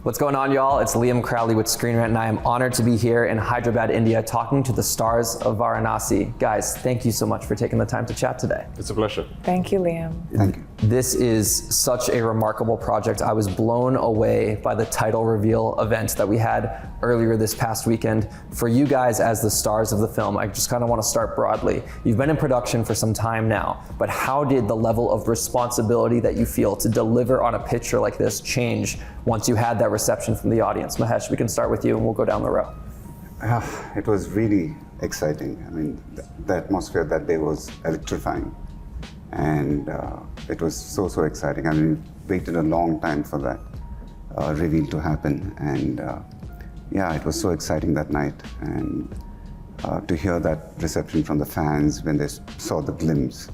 What's going on, y'all? It's Liam Crowley with Screen Rant, and I am honored to be here in Hyderabad, India, talking to the stars of Varanasi. Guys, thank you so much for taking the time to chat today. It's a pleasure. Thank you, Liam. Thank you. This is such a remarkable project. I was blown away by the title reveal event that we had earlier this past weekend. For you guys as the stars of the film, I just kind of want to start broadly. You've been in production for some time now, but how did the level of responsibility that you feel to deliver on a picture like this change once you had that reception from the audience? Mahesh, we can start with you and we'll go down the row. It was really exciting. I mean, the atmosphere that day was electrifying. And it was so exciting. I mean, we waited a long time for that reveal to happen. And yeah, it was so exciting that night. And to hear that reception from the fans when they saw the glimpse.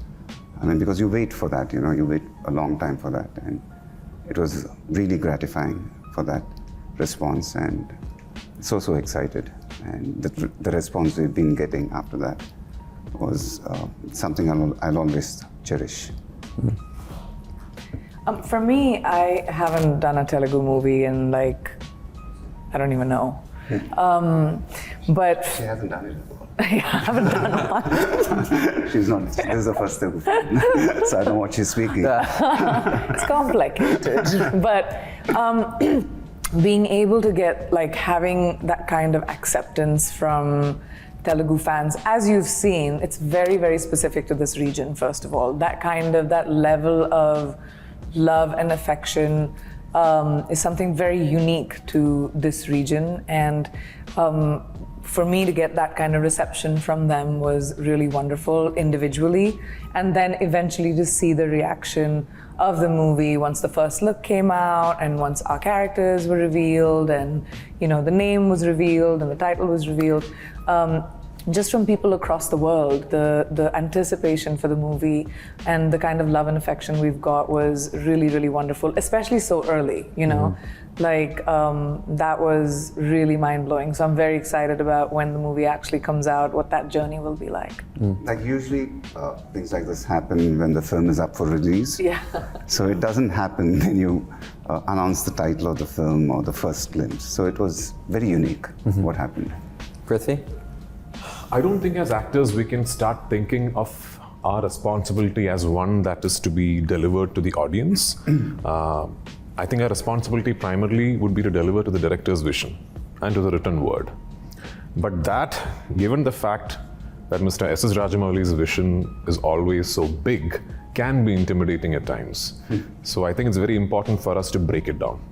I mean, because you wait for that, you wait a long time for that. And it was really gratifying for that response, and so excited. And the response we've been getting after that was something I'll always cherish. For me, I haven't done a Telugu movie in I don't even know. But She hasn't done it. I haven't done one. She's not. This is the first Telugu film, so I don't know what she's speaking. It's complicated, but being able to get having that kind of acceptance from Telugu fans, as you've seen, it's very specific to this region. First of all, that level of love and affection is something very unique to this region, and for me to get that kind of reception from them was really wonderful individually, and then eventually to see the reaction of the movie once the first look came out and once our characters were revealed and the name was revealed and the title was revealed. Just from people across the world, the anticipation for the movie and the kind of love and affection we've got was really wonderful, especially so early, that was really mind-blowing. So I'm very excited about when the movie actually comes out, what that journey will be like. Usually things like this happen when the film is up for release. Yeah. So it doesn't happen when you announce the title of the film or the first glimpse. So it was very unique what happened. Prithvi? I don't think as actors we can start thinking of our responsibility as one that is to be delivered to the audience. I think our responsibility primarily would be to deliver to the director's vision and to the written word. But that, given the fact that Mr. S.S. Rajamouli's vision is always so big, can be intimidating at times. So I think it's very important for us to break it down.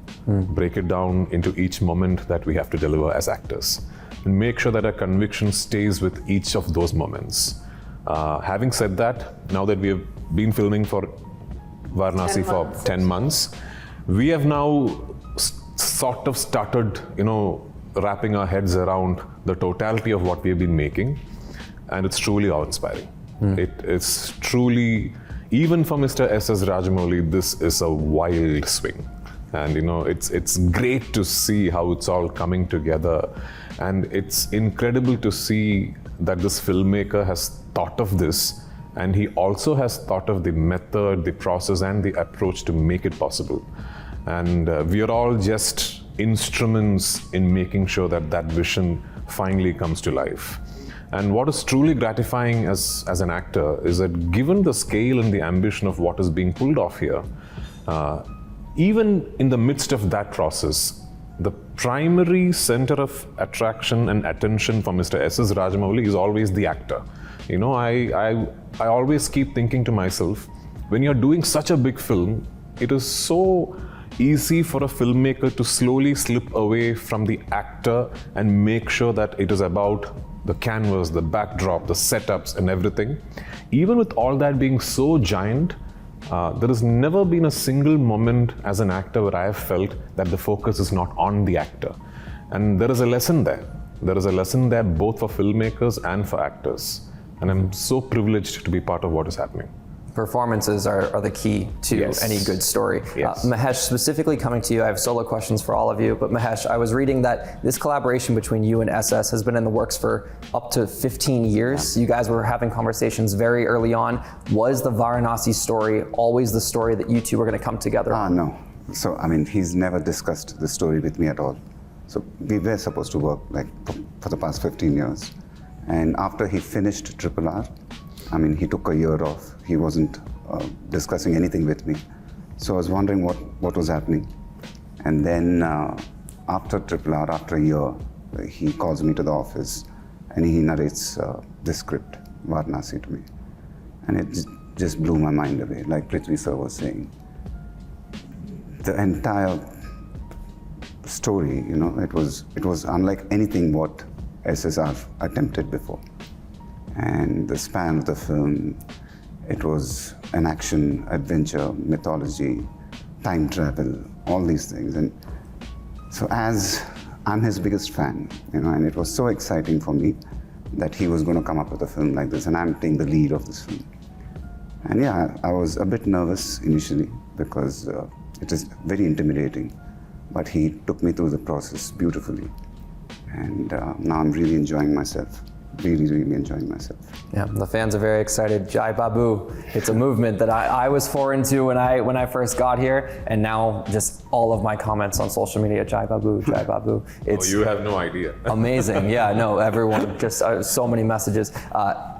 Break it down into each moment that we have to deliver as actors. And make sure that our conviction stays with each of those moments. Having said that, now that we have been filming for Varanasi for 10 months, we have now sort of started, wrapping our heads around the totality of what we have been making, and it's truly awe-inspiring. It is truly, even for Mr. S.S. Rajamouli, this is a wild swing. And it's great to see how it's all coming together. And it's incredible to see that this filmmaker has thought of this, and he also has thought of the method, the process, and the approach to make it possible. And we are all just instruments in making sure that that vision finally comes to life. And what is truly gratifying as an actor is that given the scale and the ambition of what is being pulled off here, even in the midst of that process, the primary center of attraction and attention for Mr. S.S. Rajamouli is always the actor. I always keep thinking to myself, when you're doing such a big film, it is so easy for a filmmaker to slowly slip away from the actor and make sure that it is about the canvas, the backdrop, the setups and everything. Even with all that being so giant, there has never been a single moment as an actor where I have felt that the focus is not on the actor. And there is a lesson there. There is a lesson there both for filmmakers and for actors. And I'm so privileged to be part of what is happening. Performances are the key to any good story. Yes. Mahesh, specifically coming to you, I have solo questions for all of you, but Mahesh, I was reading that this collaboration between you and SS has been in the works for up to 15 years. You guys were having conversations very early on. Was the Varanasi story always the story that you two were going to come together on? No. So, I mean, he's never discussed the story with me at all. So we were supposed to work like for the past 15 years. And after he finished Triple R, I mean, he took a year off. He wasn't discussing anything with me. So I was wondering what was happening. And then after Triple R, after a year, he calls me to the office and he narrates this script, Varanasi, to me. And it just blew my mind away, like Prithvi sir was saying. The entire story, you know, it was unlike anything what SSR attempted before. And the span of the film, it was an action, adventure, mythology, time travel, all these things. And so as I'm his biggest fan, you know, and it was so exciting for me that he was going to come up with a film like this, and I'm taking the lead of this film. And yeah, I was a bit nervous initially because it is very intimidating, but he took me through the process beautifully. And now I'm really enjoying myself. Really enjoying myself. Yeah, the fans are very excited. Jai Babu, it's a movement that I was foreign to when I first got here, and now just all of my comments on social media, Jai Babu, Jai Babu. It's you have no idea. amazing. Yeah, no, everyone, just so many messages.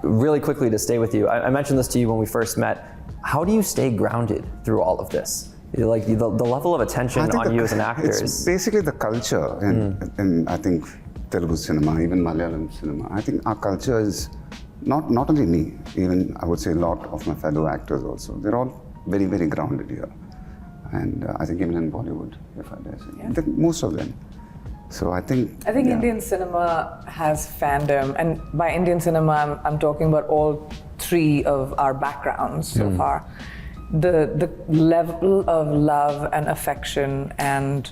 Really quickly to stay with you, I mentioned this to you when we first met. How do you stay grounded through all of this? Like the level of attention on you as an actor it's basically the culture, and I think Telugu cinema, even Malayalam cinema. I think our culture is not only me, even I would say a lot of my fellow actors also. They're all very, very grounded here. And I think even in Bollywood, if I dare say, most of them. So I think yeah. Indian cinema has fandom, and by Indian cinema, I'm talking about all three of our backgrounds so far. The level of love and affection and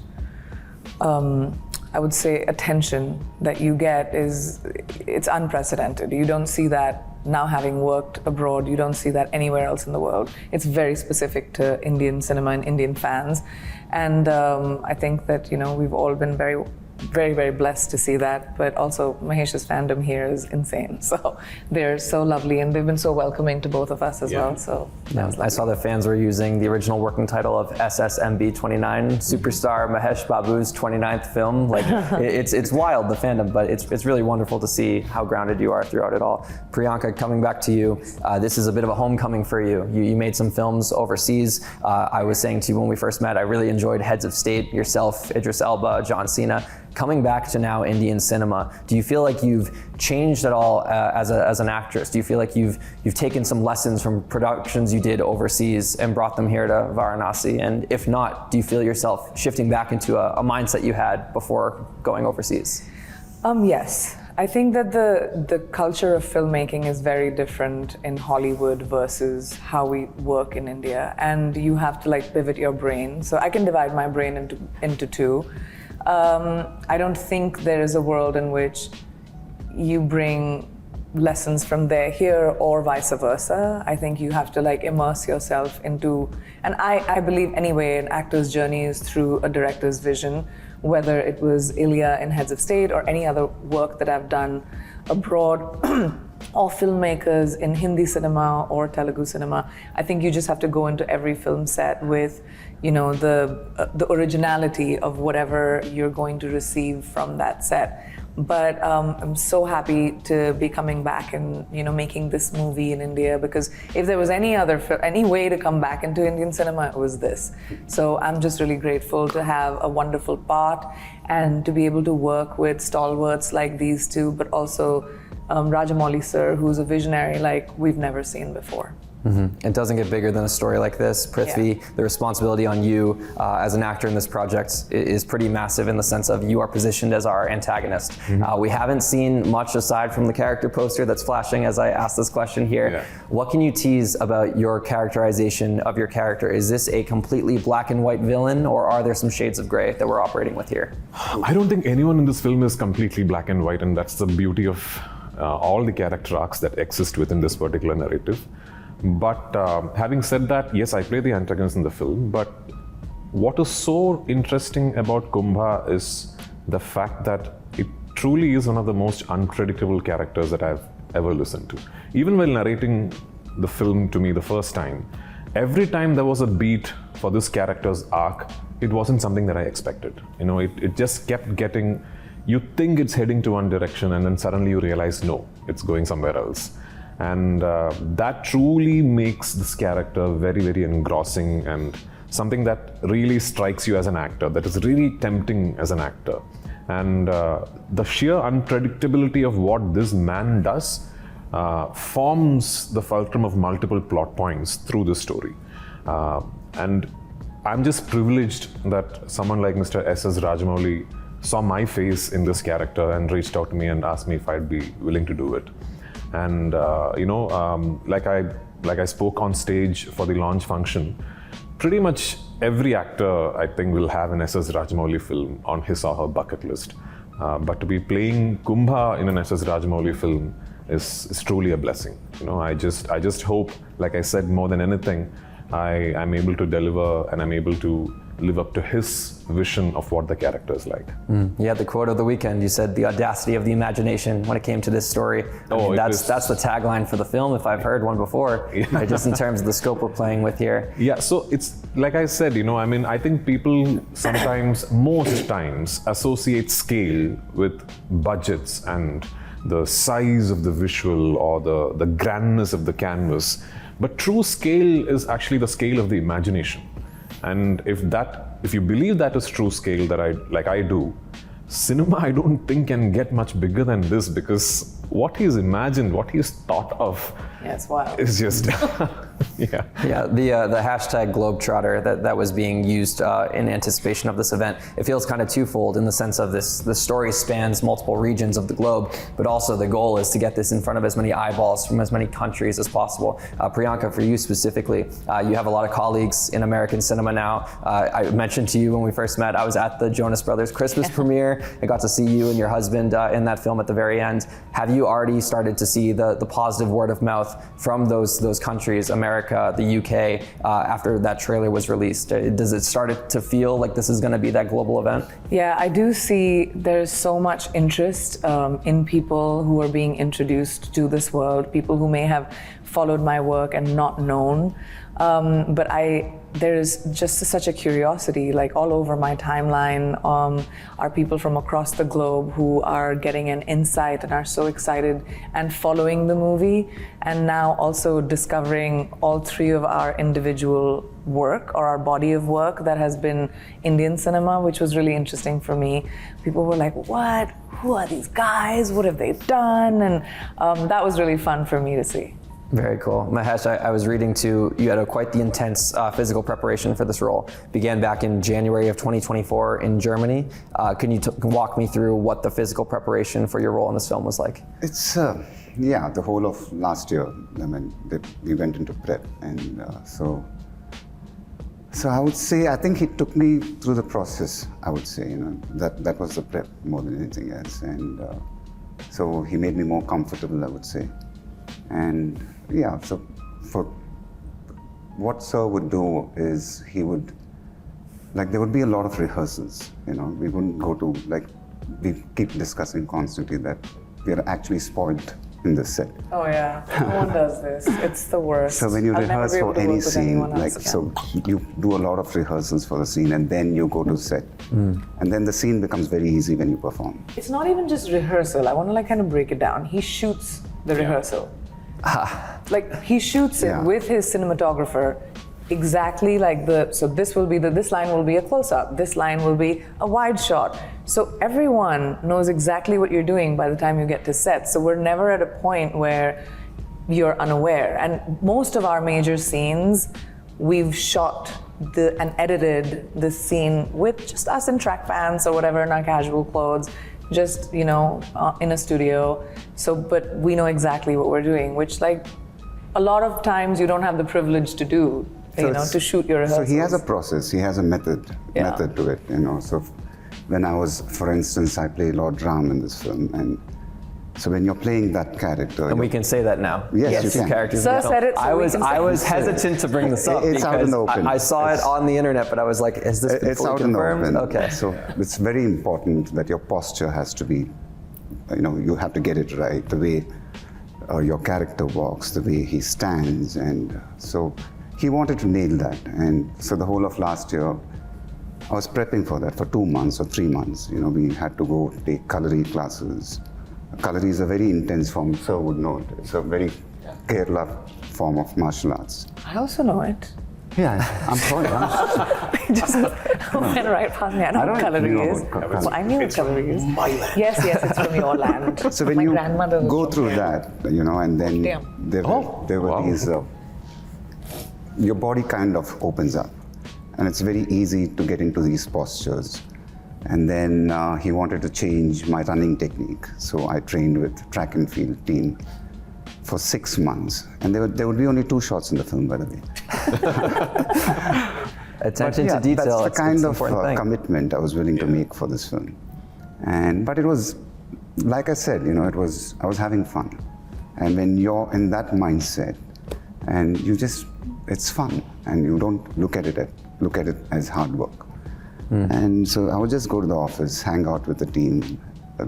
I would say attention that you get it's unprecedented. You don't see that now, having worked abroad. You don't see that anywhere else in the world. It's very specific to Indian cinema and Indian fans, and I think that we've all been very, very, very blessed to see that. But also Mahesh's fandom here is insane. So they're so lovely, and they've been so welcoming to both of us as well. So I saw that fans were using the original working title of SSMB 29, superstar Mahesh Babu's 29th film. Like it's wild, the fandom, but it's really wonderful to see how grounded you are throughout it all. Priyanka, coming back to you, this is a bit of a homecoming for you. You made some films overseas. I was saying to you when we first met, I really enjoyed Heads of State, yourself, Idris Elba, John Cena. Coming back to now Indian cinema, do you feel like you've changed at all as an actress? Do you feel like you've taken some lessons from productions you did overseas and brought them here to Varanasi? And if not, do you feel yourself shifting back into a mindset you had before going overseas? Yes. I think that the culture of filmmaking is very different in Hollywood versus how we work in India, and you have to pivot your brain. So I can divide my brain into two. I don't think there is a world in which you bring lessons from there here or vice versa. I think you have to immerse yourself into, and I believe anyway, an actor's journey is through a director's vision, whether it was Ilya in Heads of State or any other work that I've done abroad or filmmakers in Hindi cinema or Telugu cinema. I think you just have to go into every film set with the originality of whatever you're going to receive from that set. But I'm so happy to be coming back and making this movie in India, because if there was any way to come back into Indian cinema, it was this. So I'm just really grateful to have a wonderful part and to be able to work with stalwarts like these two, but also Rajamouli sir, who's a visionary like we've never seen before. Mm-hmm. It doesn't get bigger than a story like this. Prithvi, the responsibility on you as an actor in this project is pretty massive, in the sense of you are positioned as our antagonist. We haven't seen much aside from the character poster that's flashing as I ask this question here. Yeah. What can you tease about your characterization of your character? Is this a completely black and white villain, or are there some shades of gray that we're operating with here? I don't think anyone in this film is completely black and white, and that's the beauty of all the character arcs that exist within this particular narrative. But having said that, yes, I play the antagonist in the film, but what is so interesting about Kumbha is the fact that it truly is one of the most unpredictable characters that I've ever listened to. Even while narrating the film to me the first time, every time there was a beat for this character's arc, it wasn't something that I expected. You know, it just kept getting, you think it's heading to one direction and then suddenly you realize, no, it's going somewhere else. And that truly makes this character very, very engrossing and something that really strikes you as an actor, that is really tempting as an actor. And the sheer unpredictability of what this man does forms the fulcrum of multiple plot points through the story. And I'm just privileged that someone like Mr. S.S. Rajamouli saw my face in this character and reached out to me and asked me if I'd be willing to do it. And like I spoke on stage for the launch function, pretty much every actor, I think, will have an S.S. Rajamouli film on his or her bucket list. But to be playing Kumbha in an S.S. Rajamouli film is truly a blessing. You know, I just hope, like I said, more than anything, I'm able to deliver and I'm able to live up to his vision of what the character is like. You had the quote of the weekend. You said the audacity of the imagination when it came to this story. I mean, that's the tagline for the film, if I've heard one before, right, just in terms of the scope we're playing with here. Yeah, so it's like I said, you know, I mean, I think people sometimes, most times, associate scale with budgets and the size of the visual or the grandness of the canvas. But true scale is actually the scale of the imagination. And if you believe that is true scale, that I do, cinema I don't think can get much bigger than this, because what he's imagined, what he's thought of, it's wild. Is just yeah. Yeah, the hashtag Globetrotter that was being used in anticipation of this event, it feels kind of twofold in the sense of the story spans multiple regions of the globe, but also the goal is to get this in front of as many eyeballs from as many countries as possible. Priyanka, for you specifically, you have a lot of colleagues in American cinema now. I mentioned to you when we first met, I was at the Jonas Brothers Christmas premiere. I got to see you and your husband in that film at the very end. Have you already started to see the positive word of mouth from those countries, America, the UK, after that trailer was released? Does it start to feel like this is going to be that global event? Yeah, I do see there's so much interest in people who are being introduced to this world, people who may have followed my work and not known. But there's just such a curiosity, like all over my timeline are people from across the globe who are getting an insight and are so excited and following the movie, and now also discovering all three of our individual work or our body of work that has been Indian cinema, which was really interesting for me. People were like, what? Who are these guys? What have they done? And that was really fun for me to see. Very cool. Mahesh, I was reading too, you had quite the intense physical preparation for this role. Began back in January of 2024 in Germany. Can you walk me through what the physical preparation for your role in this film was like? It's, the whole of last year, I mean, we went into prep. And so I would say, I think he took me through the process, I would say, you know, that was the prep more than anything else. And so he made me more comfortable, I would say. And yeah, so for what Sir would do is he would, there would be a lot of rehearsals, you know, we wouldn't go to, we keep discussing constantly that we are actually spoiled in this set. Oh yeah, no one does this. It's the worst. So when you rehearse for any scene, so you do a lot of rehearsals for the scene and then you go to set. And then the scene becomes very easy when you perform. It's not even just rehearsal. I want to kind of break it down. He shoots the rehearsal. He shoots it with his cinematographer exactly so this line will be a close-up, this line will be a wide shot. So everyone knows exactly what you're doing by the time you get to set. So we're never at a point where you're unaware. And most of our major scenes, we've shot and edited the scene with just us in track pants or whatever in our casual clothes, just, in a studio. So, but we know exactly what we're doing, which a lot of times you don't have the privilege to do, to shoot your rehearsals. So he has a process, he has a method to it, So when for instance, I play Lord Ram in this film, and so when you're playing that character, and we can say that now. Yes, you can. Characters. Sir said it. So I was hesitant to bring this up it's out in the open. I saw it on the internet, but I was like, is this it's out confirmed? in the open. Okay. So it's very important that your posture has to be, you have to get it right. The way your character walks, the way he stands, and so he wanted to nail that. And so the whole of last year, I was prepping for that for 2 months or 3 months. You know, we had to go take Kalari classes. Kalari is a very intense form, sir would know it. It's a very Kerala form of martial arts. I also know it. Yeah, I'm sorry. Just went right past me. I know I what don't colour know is. about Well, I knew what colour is. Yes, it's from your land. So when My you grandmother was go from through there. that, you know, and then Damn. there were these, your body kind of opens up, and it's very easy to get into these postures. And then he wanted to change my running technique, so I trained with track and field team for 6 months, and there would be only 2 shots in the film, by the way. Attention to detail. That's the it's kind an of important thing. commitment I was willing to make for this film. But it was, like I said, you know, I was having fun. And when you're in that mindset, and it's fun, and you don't look at it as hard work. And so I would just go to the office, hang out with the team,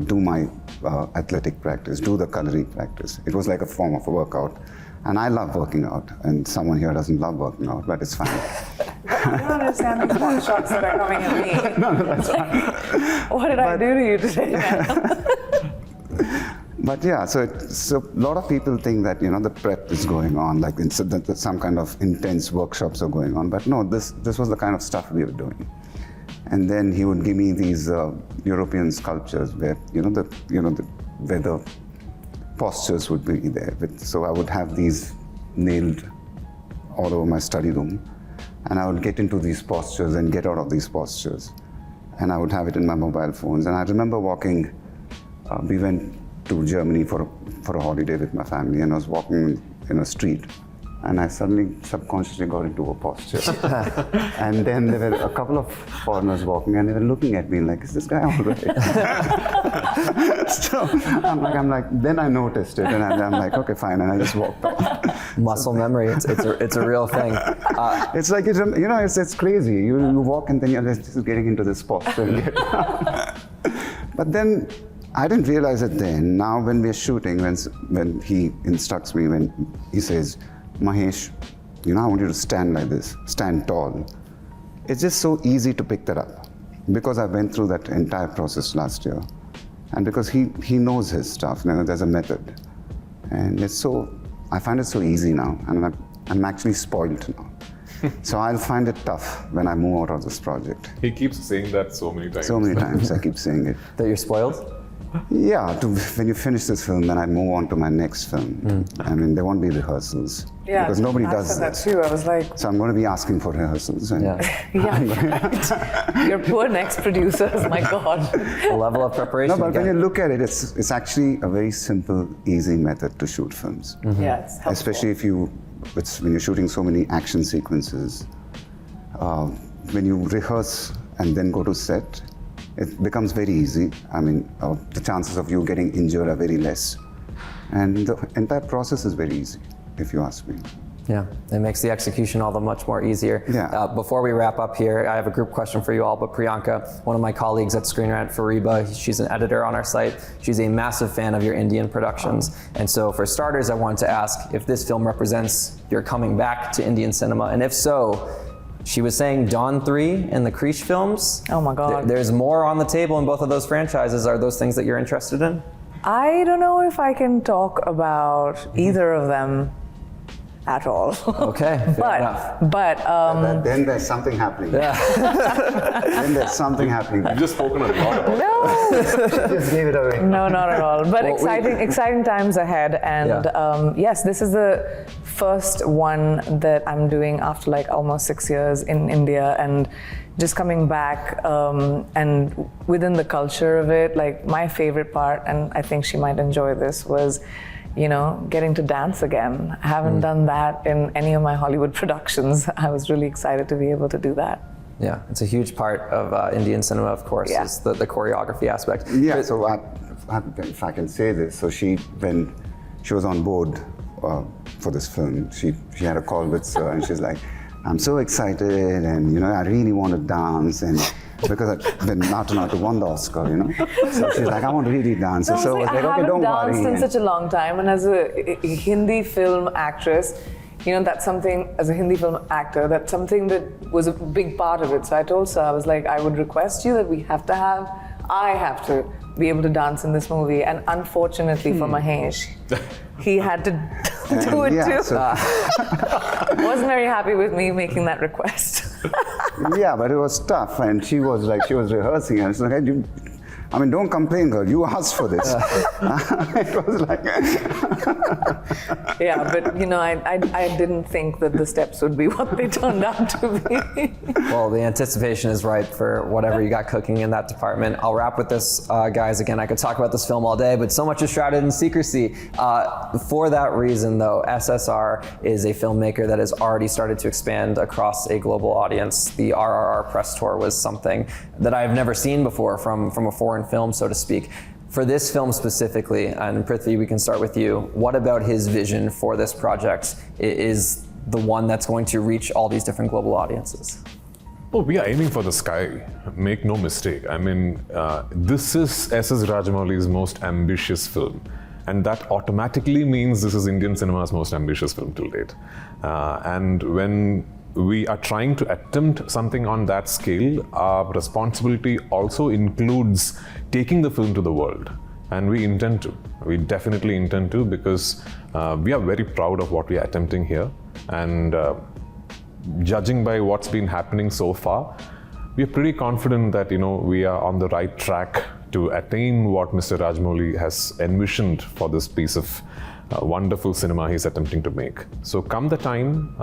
do my athletic practice, do the Kalari practice. It was like a form of a workout. And I love working out, and someone here doesn't love working out, but it's fine. I don't understand these pot shots that are coming at me. No, that's fine. What did I do to you today? But yeah, so a lot of people think that, you know, the prep is going on, like some kind of intense workshops are going on. But no, this was the kind of stuff we were doing. And then he would give me these European sculptures where, where the postures would be there. So I would have these nailed all over my study room, and I would get into these postures and get out of these postures. And I would have it in my mobile phones. And I remember walking, we went to Germany for a holiday with my family, and I was walking in a street, and I suddenly subconsciously got into a posture. And then there were a couple of foreigners walking, and they were looking at me like, is this guy all right? So I'm like, then I noticed it, and I'm like, okay, fine, and I just walked off. Muscle memory, it's a real thing. It's like, it's crazy. You walk, and then you're just getting into this posture. But then, I didn't realize it then. Now when we're shooting, when he instructs me, when he says, Mahesh, I want you to stand like this, stand tall. It's just so easy to pick that up, because I went through that entire process last year. And because he knows his stuff, there's a method. And I find it so easy now, and I'm actually spoiled now. So I'll find it tough when I move out of this project. He keeps saying that so many times. So many times I keep saying it. That you're spoiled? Yeah, when you finish this film, then I move on to my next film. I mean, there won't be rehearsals. Yeah, because nobody I does said that that. too. I was like, So I'm going to be asking for rehearsals. And yeah, your poor next producers, my God. The level of preparation. No, but when you look at it, it's actually a very simple, easy method to shoot films. Yeah, it's helpful. Especially when you're shooting so many action sequences. When you rehearse and then go to set, it becomes very easy. I mean, the chances of you getting injured are very less. And the entire process is very easy, if you ask me. Yeah, it makes the execution all the much more easier. Yeah. Before we wrap up here, I have a group question for you all, but Priyanka, one of my colleagues at Screen Rant, Fariba, she's an editor on our site. She's a massive fan of your Indian productions. And so for starters, I wanted to ask if this film represents your coming back to Indian cinema, and if so, she was saying Dawn 3 and the Krish films. Oh my God. There's more on the table in both of those franchises. Are those things that you're interested in? I don't know if I can talk about either of them at all. Okay, fair enough. But Then there's something happening. Then there's something happening. You've just spoken a lot about no, She just gave it away. no, not at all. But Well, exciting times ahead. And yes, this is the first one that I'm doing after like almost 6 years in India, and just coming back and within the culture of it, like my favorite part, and I think she might enjoy this, was getting to dance again. I haven't done that in any of my Hollywood productions. I was really excited to be able to do that. Yeah, it's a huge part of Indian cinema, of course, is the choreography aspect. Yeah, so if I can say this, so when she was on board for this film, she had a call with Sir, and she's like, I'm so excited, and I really want to dance, and because when Natu won the Oscar, so she's like, I want to really dance. So I was like, okay, don't worry. I haven't danced in such a long time, and as a Hindi film actress, that's something, as a Hindi film actor, that's something that was a big part of it. So I told Sir, I was like, I would request you that I have to be able to dance in this movie. And unfortunately for Mahesh, he had to do it too. Wasn't very happy with me making that request. Yeah, but it was tough, and she was rehearsing, and it's like, don't complain, girl. You asked for this. It was like, yeah, but I didn't think that the steps would be what they turned out to be. Well, the anticipation is ripe for whatever you got cooking in that department. I'll wrap with this, guys. Again, I could talk about this film all day, but so much is shrouded in secrecy. For that reason, though, SSR is a filmmaker that has already started to expand across a global audience. The RRR press tour was something that I've never seen before from a foreign film, so to speak. For this film specifically, and Prithvi, we can start with you. What about his vision for this project is the one that's going to reach all these different global audiences? Oh, we are aiming for the sky. Make no mistake. This is S.S. Rajamouli's most ambitious film. And that automatically means this is Indian cinema's most ambitious film till date. And when we are trying to attempt something on that scale, our responsibility also includes taking the film to the world. And we intend to. We definitely intend to, because we are very proud of what we are attempting here. And judging by what's been happening so far, we are pretty confident that we are on the right track to attain what Mr. Rajamouli has envisioned for this piece of wonderful cinema he's attempting to make. So come the time,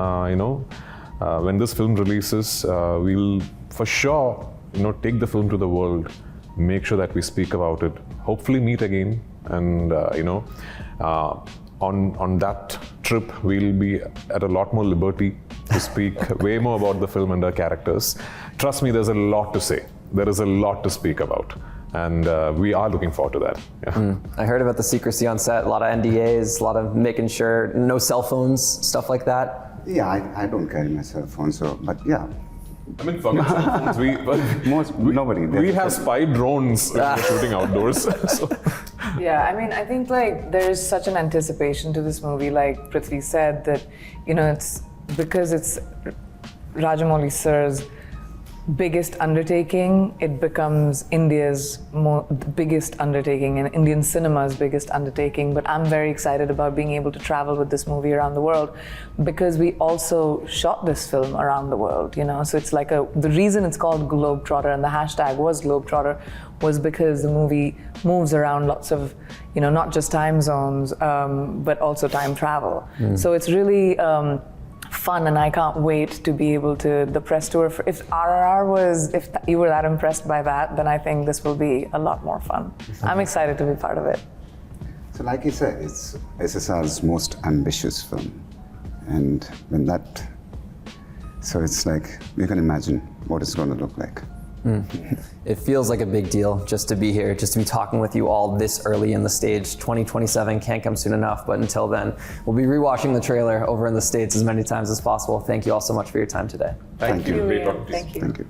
when this film releases, we'll for sure, take the film to the world, make sure that we speak about it, hopefully meet again, and on that trip, we'll be at a lot more liberty to speak way more about the film and our characters. Trust me, there's a lot to say. There is a lot to speak about. And we are looking forward to that. Yeah. I heard about the secrecy on set, a lot of NDAs, a lot of making sure no cell phones, stuff like that. Yeah, I don't carry my cell phone, but yeah. Forget cell phones. Nobody. We have spy drones shooting outdoors. So. Yeah, I think there is such an anticipation to this movie, like Prithvi said, that it's because it's Rajamouli sir's biggest undertaking, it becomes India's biggest undertaking and Indian cinema's biggest undertaking. But I'm very excited about being able to travel with this movie around the world, because we also shot this film around the world, So it's like the reason it's called Globetrotter and the hashtag was Globetrotter was because the movie moves around lots of, not just time zones, but also time travel. So it's really fun, and I can't wait to be able to, the press tour, if you were that impressed by that, then I think this will be a lot more fun. I'm excited to be part of it. So like you said, it's SSR's most ambitious film. And so it's like, you can imagine what it's going to look like. It feels like a big deal just to be here, just to be talking with you all this early in the stage. 2027 can't come soon enough, but until then, we'll be rewatching the trailer over in the States as many times as possible. Thank you all so much for your time today. Thank you. Thank you. Thank you.